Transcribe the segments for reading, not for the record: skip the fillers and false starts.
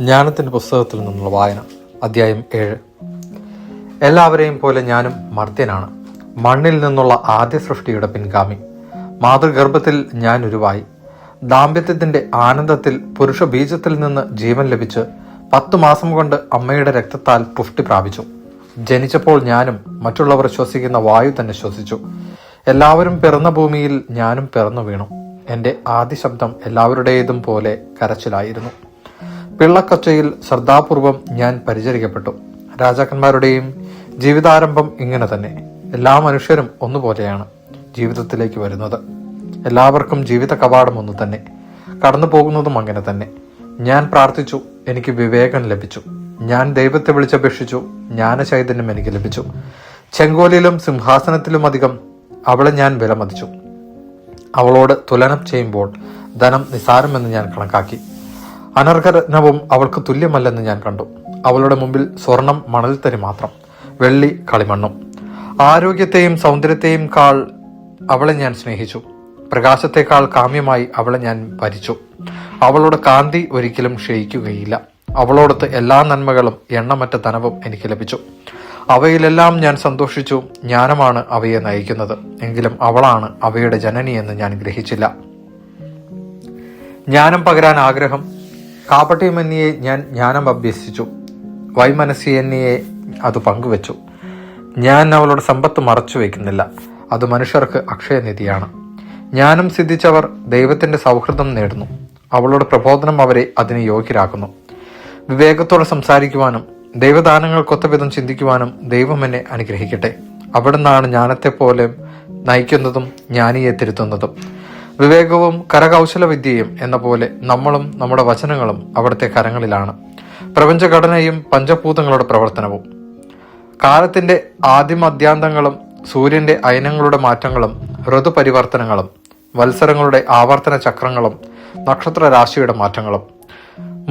ജ്ഞാനത്തിൻ്റെ പുസ്തകത്തിൽ നിന്നുള്ള വായന, അധ്യായം 7. എല്ലാവരെയും പോലെ ഞാനും മർത്യനാണ്, മണ്ണിൽ നിന്നുള്ള ആദ്യ സൃഷ്ടിയുടെ പിൻഗാമി. മാതൃഗർഭത്തിൽ ഞാൻ ഉരുവായി. ദാമ്പത്യത്തിൻ്റെ ആനന്ദത്തിൽ പുരുഷ ബീജത്തിൽ നിന്ന് ജീവൻ ലഭിച്ച് 10 മാസം കൊണ്ട് അമ്മയുടെ രക്തത്താൽ പുഷ്ടി പ്രാപിച്ചു. ജനിച്ചപ്പോൾ ഞാനും മറ്റുള്ളവർ ശ്വസിക്കുന്ന വായു തന്നെ ശ്വസിച്ചു. എല്ലാവരും പിറന്ന ഭൂമിയിൽ ഞാനും പിറന്നു വീണു. എൻ്റെ ആദ്യ ശബ്ദം എല്ലാവരുടേതും പോലെ കരച്ചിലായിരുന്നു. പിള്ളക്കൊച്ചയിൽ ശ്രദ്ധാപൂർവം ഞാൻ പരിചരിക്കപ്പെട്ടു. രാജാക്കന്മാരുടെയും ജീവിതാരംഭം ഇങ്ങനെ തന്നെ. എല്ലാ മനുഷ്യരും ഒന്നുപോലെയാണ് ജീവിതത്തിലേക്ക് വരുന്നത്. എല്ലാവർക്കും ജീവിത കവാടം ഒന്നു തന്നെ, കടന്നു പോകുന്നതും അങ്ങനെ തന്നെ. ഞാൻ പ്രാർത്ഥിച്ചു, എനിക്ക് വിവേകം ലഭിച്ചു. ഞാൻ ദൈവത്തെ വിളിച്ചപേക്ഷിച്ചു, ജ്ഞാനചൈതന്യം എനിക്ക് ലഭിച്ചു. ചെങ്കോലിലും സിംഹാസനത്തിലും അധികം അവളെ ഞാൻ വിലമതിച്ചു. അവളോട് തുലനം ചെയ്യുമ്പോൾ ധനം നിസാരമെന്ന് ഞാൻ കണക്കാക്കി. അനർഘരത്നവും അവൾക്ക് തുല്യമല്ലെന്ന് ഞാൻ കണ്ടു. അവളുടെ മുമ്പിൽ സ്വർണം മണൽത്തരി മാത്രം, വെള്ളി കളിമണ്ണും. ആരോഗ്യത്തെയും സൗന്ദര്യത്തെയും കാൾ അവളെ ഞാൻ സ്നേഹിച്ചു. പ്രകാശത്തെക്കാൾ കാമ്യമായി അവളെ ഞാൻ ഭരിച്ചു. അവളുടെ കാന്തി ഒരിക്കലും ക്ഷയിക്കുകയില്ല. അവളോടൊത്ത് എല്ലാ നന്മകളും എണ്ണമറ്റ ധനവും എനിക്ക് ലഭിച്ചു. അവയിലെല്ലാം ഞാൻ സന്തോഷിച്ചു. ജ്ഞാനമാണ് അവയെ നയിക്കുന്നത്. എങ്കിലും അവളാണ് അവയുടെ ജനനി എന്ന് ഞാൻ ഗ്രഹിച്ചില്ല. ജ്ഞാനം പകരാൻ ആഗ്രഹം. കാപട്യമെന്നിയെ ഞാൻ ജ്ഞാനം അഭ്യസിച്ചു. വൈമനസ്യന്നിയെ അത് പങ്കുവച്ചു. ഞാൻ അവളുടെ സമ്പത്ത് മറച്ചു വയ്ക്കുന്നില്ല. അത് മനുഷ്യർക്ക് അക്ഷയനിധിയാണ്. ജ്ഞാനം സിദ്ധിച്ചവർ ദൈവത്തിന്റെ സൗഹൃദം നേടുന്നു. അവളുടെ പ്രബോധനം അവരെ അതിന് യോഗ്യരാക്കുന്നു. വിവേകത്തോടെ സംസാരിക്കുവാനും ദൈവദാനങ്ങൾക്കൊത്ത വിധം ചിന്തിക്കുവാനും ദൈവം എന്നെ അനുഗ്രഹിക്കട്ടെ. അവിടുന്നാണ് ജ്ഞാനത്തെപ്പോലെ നയിക്കുന്നതും ജ്ഞാനിയെ തിരുത്തുന്നതും. വിവേകവും കരകൗശല വിദ്യയും എന്ന പോലെ നമ്മളും നമ്മുടെ വചനങ്ങളും അവിടുത്തെ കരങ്ങളിലാണ്. പ്രപഞ്ചഘടനയും പഞ്ചഭൂതങ്ങളുടെ പ്രവർത്തനവും, കാലത്തിന്റെ ആദിമധ്യാന്തങ്ങളും സൂര്യന്റെ അയനങ്ങളുടെ മാറ്റങ്ങളും ഋതുപരിവർത്തനങ്ങളും, വത്സരങ്ങളുടെ ആവർത്തന ചക്രങ്ങളും, നക്ഷത്ര രാശിയുടെ മാറ്റങ്ങളും,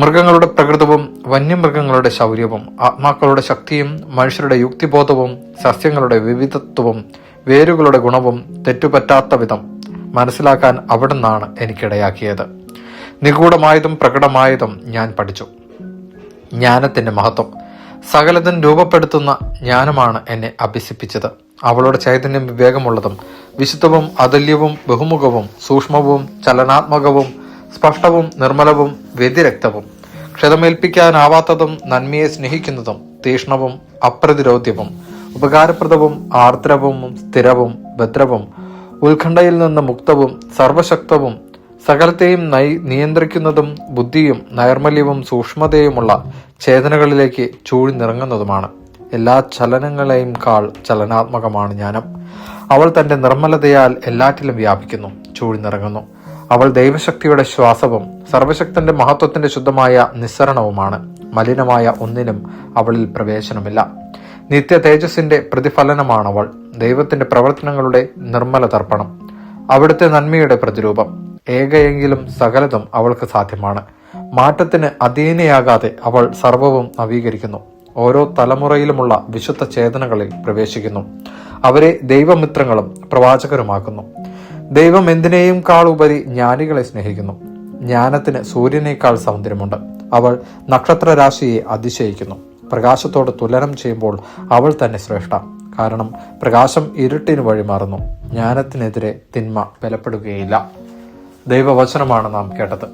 മൃഗങ്ങളുടെ പ്രകൃതവും വന്യമൃഗങ്ങളുടെ ശൗര്യവും, ആത്മാക്കളുടെ ശക്തിയും മനുഷ്യരുടെ യുക്തിബോധവും, സസ്യങ്ങളുടെ വിവിധത്വവും, വേരുകളുടെ ഗുണവും തെറ്റുപറ്റാത്ത വിധം മനസ്സിലാക്കാൻ അവിടുന്നാണ് എനിക്കിടയാക്കിയത്. നിഗൂഢമായതും പ്രകടമായതും ഞാൻ പഠിച്ചു. ജ്ഞാനത്തിന്റെ മഹത്വം. സകലതും രൂപപ്പെടുത്തുന്ന ജ്ഞാനമാണ് എന്നെ അഭ്യസിപ്പിച്ചത്. അവളുടെ ചൈതന്യം വിവേകമുള്ളതും വിശുദ്ധവും അതുല്യവും ബഹുമുഖവും സൂക്ഷ്മവും ചലനാത്മകവും സ്പഷ്ടവും നിർമ്മലവും വ്യതിരക്തവും, ക്ഷതമേൽപ്പിക്കാനാവാത്തതും നന്മയെ സ്നേഹിക്കുന്നതും തീഷ്ണവും അപ്രതിരോധ്യവും ഉപകാരപ്രദവും ആർദ്രവും സ്ഥിരവും ഭദ്രവും ഉത്കണ്ഠയിൽ നിന്ന് മുക്തവും സർവശക്തവും സകലത്തെയും നിയന്ത്രിക്കുന്നതും ബുദ്ധിയും നൈർമല്യവും സൂക്ഷ്മതയുമുള്ള ചേതനകളിലേക്ക് ചൂഴ്ന്നിറങ്ങുന്നതുമാണ്. എല്ലാ ചലനങ്ങളെയും കാൾ ചലനാത്മകമാണ് ജ്ഞാനം. അവൾ തന്റെ നിർമ്മലതയാൽ എല്ലാറ്റിലും വ്യാപിക്കുന്നു, ചൂഴ്ന്നിറങ്ങുന്നു. അവൾ ദൈവശക്തിയുടെ ശ്വാസവും സർവശക്തന്റെ മഹത്വത്തിന്റെ ശുദ്ധമായ നിസ്സരണവുമാണ്. മലിനമായ ഒന്നിനും അവളിൽ പ്രവേശനമില്ല. നിത്യ തേജസ്സിന്റെ പ്രതിഫലനമാണവൾ. ദൈവത്തിന്റെ പ്രവർത്തനങ്ങളുടെ നിർമ്മല തർപ്പണം, അവിടുത്തെ നന്മയുടെ പ്രതിരൂപം. ഏകയെങ്കിലും സകലതും അവൾക്ക് സാധ്യമാണ്. മാറ്റത്തിന് അധീനയാകാതെ അവൾ സർവവും നവീകരിക്കുന്നു. ഓരോ തലമുറയിലുമുള്ള വിശുദ്ധ ചേതനകളിൽ പ്രവേശിക്കുന്നു. അവരെ ദൈവമിത്രങ്ങളും പ്രവാചകരുമാക്കുന്നു. ദൈവം എന്തിനേയും കാൾ ഉപരി ജ്ഞാനികളെ സ്നേഹിക്കുന്നു. ജ്ഞാനത്തിന് സൂര്യനേക്കാൾ സൗന്ദര്യമുണ്ട്. അവൾ നക്ഷത്രരാശിയെ അതിശയിക്കുന്നു. പ്രകാശത്തോട് തുലനം ചെയ്യുമ്പോൾ അവൾ തന്നെ ശ്രേഷ്ഠ. കാരണം പ്രകാശം ഇരുട്ടിന് വഴിമാറുന്നു. ജ്ഞാനത്തിനെതിരെ തിന്മ ബലപ്പെടുകയില്ല. ദൈവവചനമാണ് നാം കേട്ടത്.